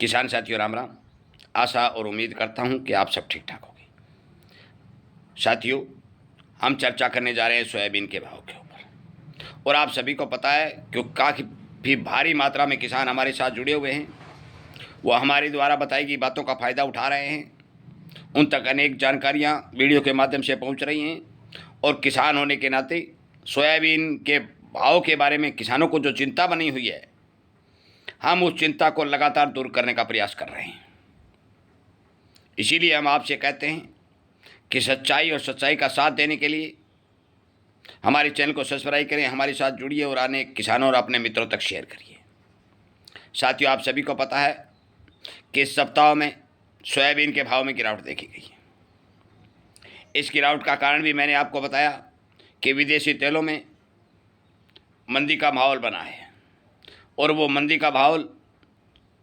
किसान साथियों राम राम। आशा और उम्मीद करता हूं कि आप सब ठीक ठाक होंगे। साथियों, हम चर्चा करने जा रहे हैं सोयाबीन के भाव के ऊपर। और आप सभी को पता है कि काफ़ी भारी मात्रा में किसान हमारे साथ जुड़े हुए हैं। वो हमारे द्वारा बताई गई बातों का फ़ायदा उठा रहे हैं। उन तक अनेक जानकारियाँ वीडियो के माध्यम से पहुँच रही हैं। और किसान होने के नाते सोयाबीन के भाव के बारे में किसानों को जो चिंता बनी हुई है, हम उस चिंता को लगातार दूर करने का प्रयास कर रहे हैं। इसीलिए हम आपसे कहते हैं कि सच्चाई और सच्चाई का साथ देने के लिए हमारे चैनल को सब्सक्राइब करें, हमारे साथ जुड़िए और आने किसानों और अपने मित्रों तक शेयर करिए। साथियों, आप सभी को पता है कि इस सप्ताह में सोयाबीन के भाव में गिरावट देखी गई है। इस गिरावट का कारण भी मैंने आपको बताया कि विदेशी तेलों में मंदी का माहौल बना है। और वो मंदी का माहौल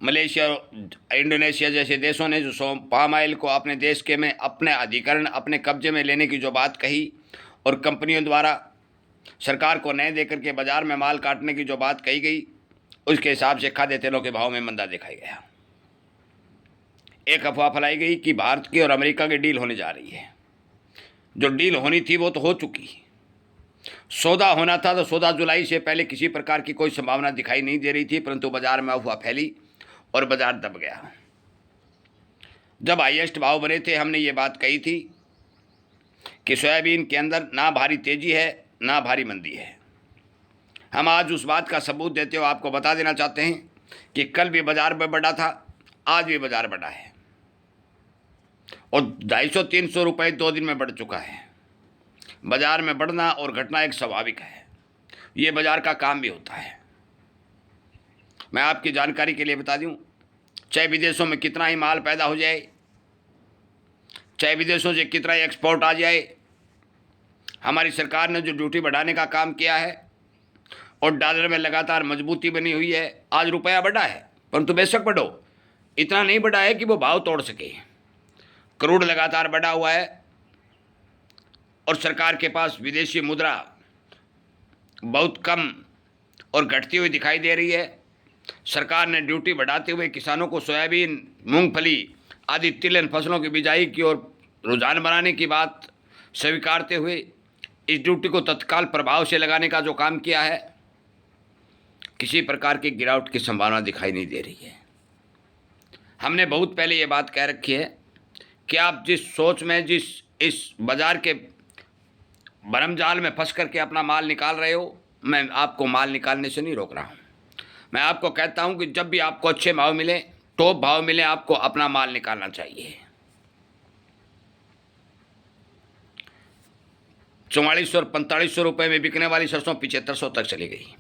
मलेशिया और इंडोनेशिया जैसे देशों ने जो पाम ऑयल को अपने देश के में अपने अधिकरण अपने कब्जे में लेने की जो बात कही और कंपनियों द्वारा सरकार को नए देकर के बाज़ार में माल काटने की जो बात कही गई, उसके हिसाब से खाद्य तेलों के भाव में मंदा दिखाई गया। एक अफवाह फैलाई गई कि भारत की और अमेरिका की डील होने जा रही है। जो डील होनी थी वो तो हो चुकी। सौदा होना था तो 14 जुलाई से पहले किसी प्रकार की कोई संभावना दिखाई नहीं दे रही थी, परंतु बाजार में अफवाह फैली और बाजार दब गया। जब हाईएस्ट भाव बने थे, हमने ये बात कही थी कि सोयाबीन के अंदर ना भारी तेजी है ना भारी मंदी है। हम आज उस बात का सबूत देते हुए आपको बता देना चाहते हैं कि कल भी बाजार में बढ़ा था, आज भी बाजार बढ़ा है और 250-300 रुपये 2 दिन में बढ़ चुका है। बाजार में बढ़ना और घटना एक स्वाभाविक है, ये बाजार का काम भी होता है। मैं आपकी जानकारी के लिए बता दूं, चाहे विदेशों में कितना ही माल पैदा हो जाए, चाहे विदेशों से कितना ही एक्सपोर्ट आ जाए, हमारी सरकार ने जो ड्यूटी बढ़ाने का काम किया है और डॉलर में लगातार मजबूती बनी हुई है। आज रुपया बढ़ा है, परंतु बेशक बढ़ो, इतना नहीं बढ़ा है कि वो भाव तोड़ सके। करोड़ लगातार बढ़ा हुआ है और सरकार के पास विदेशी मुद्रा बहुत कम और घटती हुई दिखाई दे रही है। सरकार ने ड्यूटी बढ़ाते हुए किसानों को सोयाबीन, मूंगफली आदि तिलहन फसलों की बिजाई की और रुझान बनाने की बात स्वीकारते हुए इस ड्यूटी को तत्काल प्रभाव से लगाने का जो काम किया है, किसी प्रकार की गिरावट की संभावना दिखाई नहीं दे रही है। हमने बहुत पहले ये बात कह रखी है कि आप जिस सोच में, जिस इस बाजार के भरमजाल में फंस करके अपना माल निकाल रहे हो, मैं आपको माल निकालने से नहीं रोक रहा हूँ। मैं आपको कहता हूँ कि जब भी आपको अच्छे भाव मिले, टॉप भाव मिले, आपको अपना माल निकालना चाहिए। 4400 और 4500 रुपये में बिकने वाली सरसों 7500 तक चली गई।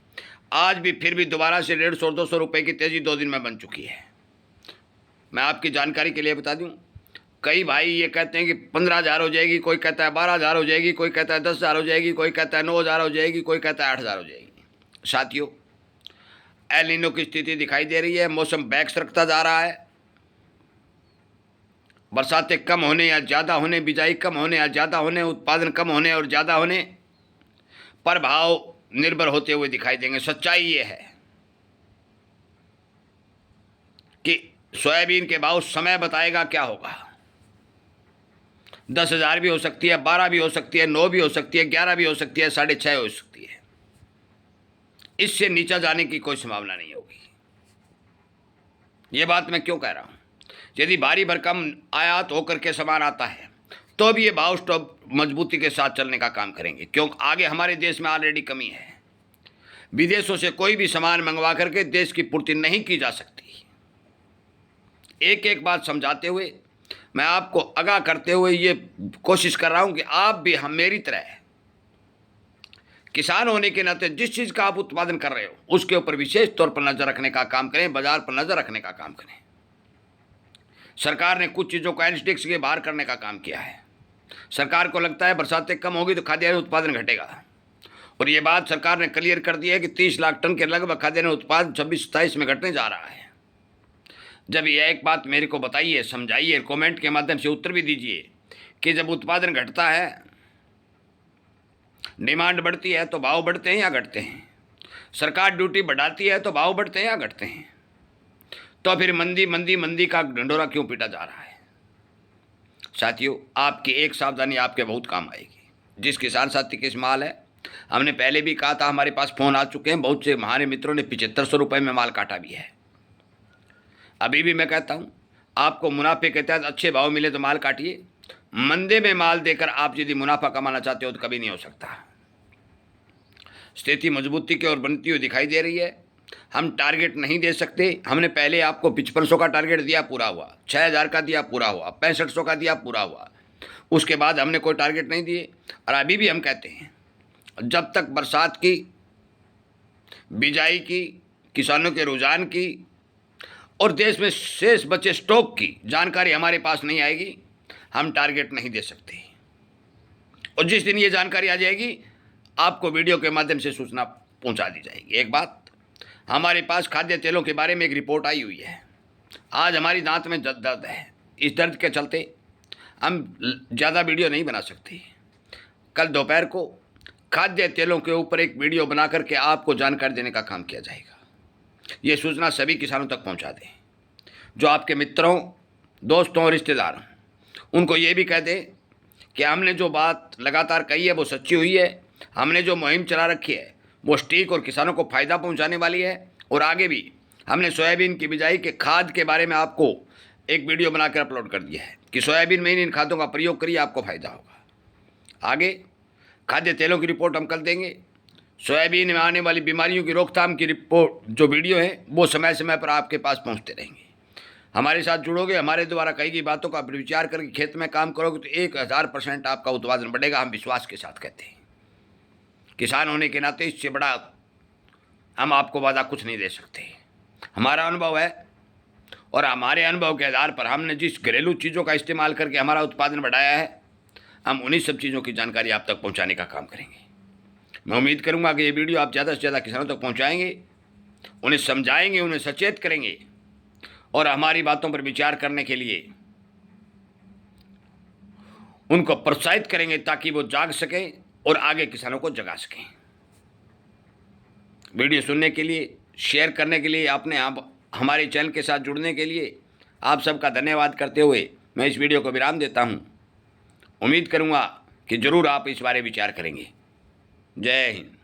आज भी फिर भी दोबारा से 150-200 रुपये की तेज़ी 2 दिन में बन चुकी है। मैं आपकी जानकारी के लिए बता दूं, कई भाई ये कहते हैं कि 15,000 हो जाएगी, कोई कहता है 12,000 हो जाएगी, कोई कहता है 10,000 हो जाएगी, कोई कहता है 9,000 हो जाएगी, कोई कहता है 8,000 हो जाएगी। साथियों, एल नीनो की स्थिति दिखाई दे रही है। मौसम बैक्स रखता जा रहा है। बरसातें कम होने या ज़्यादा होने, बिजाई कम होने या ज़्यादा होने, उत्पादन कम होने और ज़्यादा होने पर भाव निर्भर होते हुए दिखाई देंगे। सच्चाई ये है कि सोयाबीन के भाव समय बताएगा क्या होगा। 10,000 भी हो सकती है, 12 भी हो सकती है, 9 भी हो सकती है, 11 भी हो सकती है, 6.5 हो सकती है। इससे नीचा जाने की कोई संभावना नहीं होगी। ये बात मैं क्यों कह रहा हूँ? यदि भारी भरकम आयात होकर के सामान आता है तो भी ये भाव स्टॉप मजबूती के साथ चलने का काम करेंगे, क्योंकि आगे हमारे देश में ऑलरेडी कमी है। विदेशों से कोई भी सामान मंगवा करके देश की पूर्ति नहीं की जा सकती। एक एक बात समझाते हुए, मैं आपको आगाह करते हुए ये कोशिश कर रहा हूँ कि आप भी हम मेरी तरह किसान होने के नाते जिस चीज़ का आप उत्पादन कर रहे हो उसके ऊपर विशेष तौर पर नज़र रखने का काम करें, बाजार पर नज़र रखने का काम करें। सरकार ने कुछ चीज़ों को एनालिटिक्स के बाहर करने का काम किया है। सरकार को लगता है बरसातें कम होगी तो खाद्यान्न उत्पादन घटेगा, और ये बात सरकार ने क्लियर कर दी है कि 30 लाख टन के लगभग खाद्यान्न उत्पादन 26-27 में घटने जा रहा है। जब यह एक बात मेरे को बताइए, समझाइए, कमेंट के माध्यम से उत्तर भी दीजिए कि जब उत्पादन घटता है, डिमांड बढ़ती है तो भाव बढ़ते हैं या घटते हैं? सरकार ड्यूटी बढ़ाती है तो भाव बढ़ते हैं या घटते हैं? तो फिर मंदी मंदी मंदी का ढंढोरा क्यों पीटा जा रहा है? साथियों, आपकी एक सावधानी आपके बहुत काम आएगी। जिस किसान साथी के माल है, हमने पहले भी कहा था, हमारे पास फ़ोन आ चुके हैं, बहुत से हमारे मित्रों ने 7500 रुपये में माल काटा भी है। अभी भी मैं कहता हूँ, आपको मुनाफे के तहत अच्छे भाव मिले तो माल काटिए। मंदे में माल देकर आप यदि मुनाफा कमाना चाहते हो तो कभी नहीं हो सकता। स्थिति मजबूती की ओर बनती हुई दिखाई दे रही है। हम टारगेट नहीं दे सकते। हमने पहले आपको 5500 का टारगेट दिया, पूरा हुआ। 6000 का दिया, पूरा हुआ। 6500 का दिया, पूरा हुआ। उसके बाद हमने कोई टारगेट नहीं दिए। और अभी भी हम कहते हैं, जब तक बरसात की, बिजाई की, किसानों के रुझान की और देश में शेष बचे स्टॉक की जानकारी हमारे पास नहीं आएगी, हम टारगेट नहीं दे सकते। और जिस दिन ये जानकारी आ जाएगी, आपको वीडियो के माध्यम से सूचना पहुंचा दी जाएगी। एक बात, हमारे पास खाद्य तेलों के बारे में एक रिपोर्ट आई हुई है। आज हमारी दांत में दर्द है। इस दर्द के चलते हम ज़्यादा वीडियो नहीं बना सकते। कल दोपहर को खाद्य तेलों के ऊपर एक वीडियो बना करके आपको जानकारी देने का काम किया जाएगा। ये सूचना सभी किसानों तक पहुंचा दें। जो आपके मित्रों, दोस्तों और रिश्तेदारों, उनको ये भी कह दें कि हमने जो बात लगातार कही है वो सच्ची हुई है। हमने जो मुहिम चला रखी है वो स्टीक और किसानों को फ़ायदा पहुंचाने वाली है। और आगे भी हमने सोयाबीन की बिजाई के खाद के बारे में आपको एक वीडियो बनाकर अपलोड कर दिया है कि सोयाबीन में इन खादों का प्रयोग करिए, आपको फ़ायदा होगा। आगे खाद्य तेलों की रिपोर्ट हम कल देंगे। सोयाबीन में आने वाली बीमारियों की रोकथाम की रिपोर्ट जो वीडियो है वो समय समय पर आपके पास पहुँचते रहेंगे। हमारे साथ जुड़ोगे, हमारे द्वारा कही गई बातों का विचार करके खेत में काम करोगे तो 1000% आपका उत्पादन बढ़ेगा। हम विश्वास के साथ कहते हैं। किसान होने के नाते इससे बड़ा हम आपको वादा कुछ नहीं दे सकते। हमारा अनुभव है और हमारे अनुभव के आधार पर हमने जिस घरेलू चीज़ों का इस्तेमाल करके हमारा उत्पादन बढ़ाया है, हम उन्हीं सब चीज़ों की जानकारी आप तक पहुंचाने का काम करेंगे। मैं उम्मीद करूंगा कि ये वीडियो आप ज़्यादा से ज़्यादा किसानों तक पहुंचाएंगे, उन्हें समझाएंगे, उन्हें सचेत करेंगे और हमारी बातों पर विचार करने के लिए उनको प्रोत्साहित करेंगे ताकि वो जाग सकें और आगे किसानों को जगा सकें। वीडियो सुनने के लिए, शेयर करने के लिए, आपने आप हमारे चैनल के साथ जुड़ने के लिए आप सबका धन्यवाद करते हुए मैं इस वीडियो को विराम देता हूं। उम्मीद करूंगा कि ज़रूर आप इस बारे विचार करेंगे। जय हिंद।